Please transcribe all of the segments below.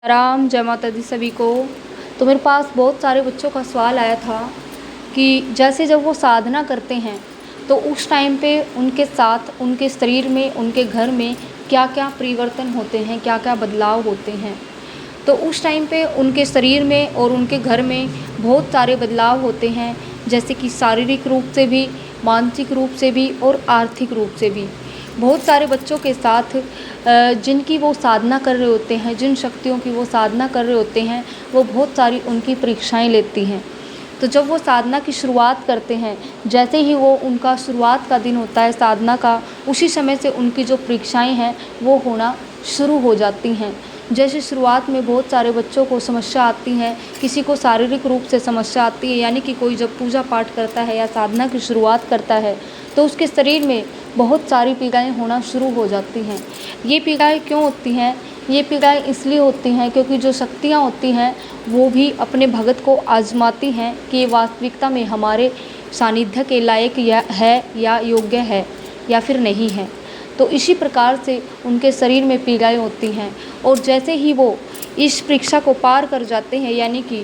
राम जय माता दी सभी को। तो मेरे पास बहुत सारे बच्चों का सवाल आया था कि जैसे जब वो साधना करते हैं तो उस टाइम पे उनके साथ उनके शरीर में, उनके घर में क्या क्या परिवर्तन होते हैं, क्या क्या बदलाव होते हैं। तो उस टाइम पे उनके शरीर में और उनके घर में बहुत सारे बदलाव होते हैं, जैसे कि शारीरिक रूप से भी, मानसिक रूप से भी और आर्थिक रूप से भी। बहुत सारे बच्चों के साथ जिनकी वो साधना कर रहे होते हैं, जिन शक्तियों की वो साधना कर रहे होते हैं, वो बहुत सारी उनकी परीक्षाएं लेती हैं। तो जब वो साधना की शुरुआत करते हैं, जैसे ही वो उनका शुरुआत का दिन होता है साधना का, उसी समय से उनकी जो परीक्षाएं हैं वो होना शुरू हो जाती हैं। जैसे शुरुआत में बहुत सारे बच्चों को समस्या आती है, किसी को शारीरिक रूप से समस्या आती है, यानी कि कोई जब पूजा पाठ करता है या साधना की शुरुआत करता है तो उसके शरीर में बहुत सारी पीड़ाएँ होना शुरू हो जाती हैं। ये पीड़ाएँ क्यों होती हैं? ये पीड़ाएँ इसलिए होती हैं क्योंकि जो शक्तियाँ होती हैं वो भी अपने भगत को आजमाती हैं कि ये वास्तविकता में हमारे सानिध्य के लायक है या योग्य है या फिर नहीं है। तो इसी प्रकार से उनके शरीर में पीड़ाएँ होती हैं, और जैसे ही वो इस परीक्षा को पार कर जाते हैं, यानी कि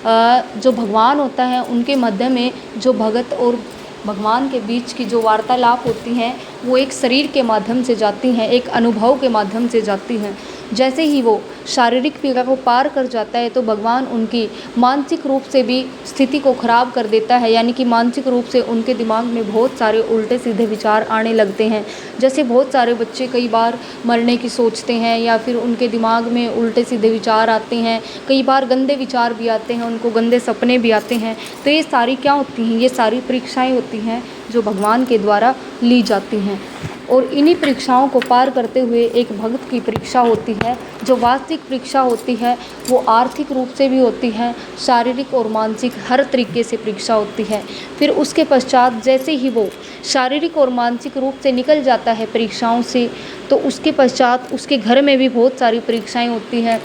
जो भगवान होता है उनके मध्य में जो भगत और भगवान के बीच की जो वार्तालाप होती हैं वो एक शरीर के माध्यम से जाती हैं, एक अनुभव के माध्यम से जाती हैं। जैसे ही वो शारीरिक पीड़ा को पार कर जाता है तो भगवान उनकी मानसिक रूप से भी स्थिति को ख़राब कर देता है, यानी कि मानसिक रूप से उनके दिमाग में बहुत सारे उल्टे सीधे विचार आने लगते हैं। जैसे बहुत सारे बच्चे कई बार मरने की सोचते हैं, या फिर उनके दिमाग में उल्टे सीधे विचार आते हैं, कई बार गंदे विचार भी आते हैं, उनको गंदे सपने भी आते हैं। तो ये सारी क्या होती हैं? ये सारी परीक्षाएँ होती हैं जो भगवान के द्वारा ली जाती हैं। और इन्हीं परीक्षाओं को पार करते हुए एक भक्त की परीक्षा होती है, जो वास्तविक परीक्षा होती है वो आर्थिक रूप से भी होती है, शारीरिक और मानसिक हर तरीके से परीक्षा होती है। फिर उसके पश्चात जैसे ही वो शारीरिक और मानसिक रूप से निकल जाता है परीक्षाओं से, तो उसके पश्चात उसके घर में भी बहुत सारी परीक्षाएँ होती हैं।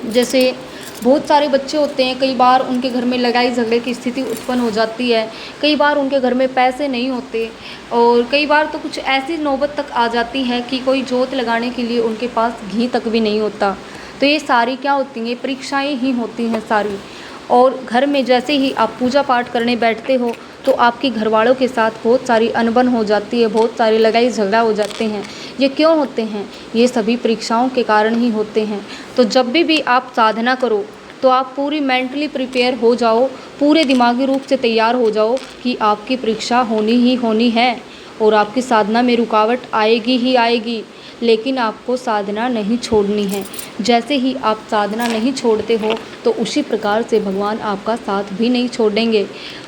जैसे बहुत सारे बच्चे होते हैं, कई बार उनके घर में लड़ाई झगड़े की स्थिति उत्पन्न हो जाती है, कई बार उनके घर में पैसे नहीं होते, और कई बार तो कुछ ऐसी नौबत तक आ जाती है कि कोई जोत लगाने के लिए उनके पास घी तक भी नहीं होता। तो ये सारी क्या होती हैं? परीक्षाएं ही होती हैं सारी। और घर में जैसे ही आप पूजा पाठ करने बैठते हो तो आपके घर वालों के साथ बहुत सारी अनबन हो जाती है, बहुत सारी लड़ाई झगड़ा हो जाते हैं। ये क्यों होते हैं? ये सभी परीक्षाओं के कारण ही होते हैं। तो जब भी आप साधना करो तो आप पूरी मेंटली प्रिपेयर हो जाओ, पूरे दिमागी रूप से तैयार हो जाओ कि आपकी परीक्षा होनी ही होनी है, और आपकी साधना में रुकावट आएगी ही आएगी, लेकिन आपको साधना नहीं छोड़नी है। जैसे ही आप साधना नहीं छोड़ते हो तो उसी प्रकार से भगवान आपका साथ भी नहीं छोड़ेंगे।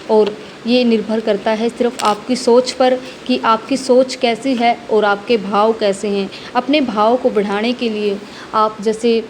और ये निर्भर करता है सिर्फ आपकी सोच पर कि आपकी सोच कैसी है और आपके भाव कैसे हैं। अपने भाव को बढ़ाने के लिए आप जैसे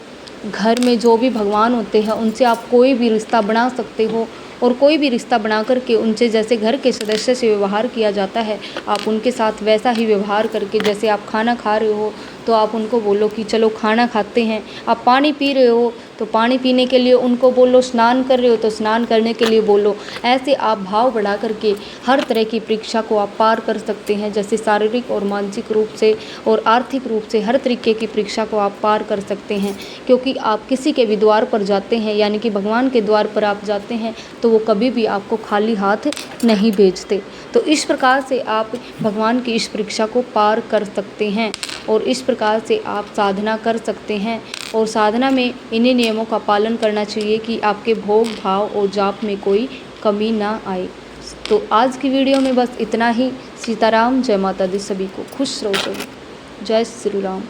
घर में जो भी भगवान होते हैं उनसे आप कोई भी रिश्ता बना सकते हो, और कोई भी रिश्ता बना करके उनसे जैसे घर के सदस्य से व्यवहार किया जाता है, आप उनके साथ वैसा ही व्यवहार करके, जैसे आप खाना खा रहे हो तो आप उनको बोलो कि चलो खाना खाते हैं, आप पानी पी रहे हो तो पानी पीने के लिए उनको बोलो, स्नान कर रहे हो तो स्नान करने के लिए बोलो। ऐसे आप भाव बढ़ा करके हर तरह की परीक्षा को आप पार कर सकते हैं, जैसे शारीरिक और मानसिक रूप से और आर्थिक रूप से हर तरीके की परीक्षा को आप पार कर सकते हैं। क्योंकि आप किसी के भी द्वार पर जाते हैं, यानी कि भगवान के द्वार पर आप जाते हैं, तो वो कभी भी आपको खाली हाथ नहीं भेजते। तो इस प्रकार से आप भगवान की इस परीक्षा को पार कर सकते हैं, और इस प्रकार से आप साधना कर सकते हैं। और साधना में इन्हीं नियमों का पालन करना चाहिए कि आपके भोग भाव और जाप में कोई कमी ना आए। तो आज की वीडियो में बस इतना ही। सीताराम, जय माता दी सभी को। खुश रहो सभी। जय श्री राम।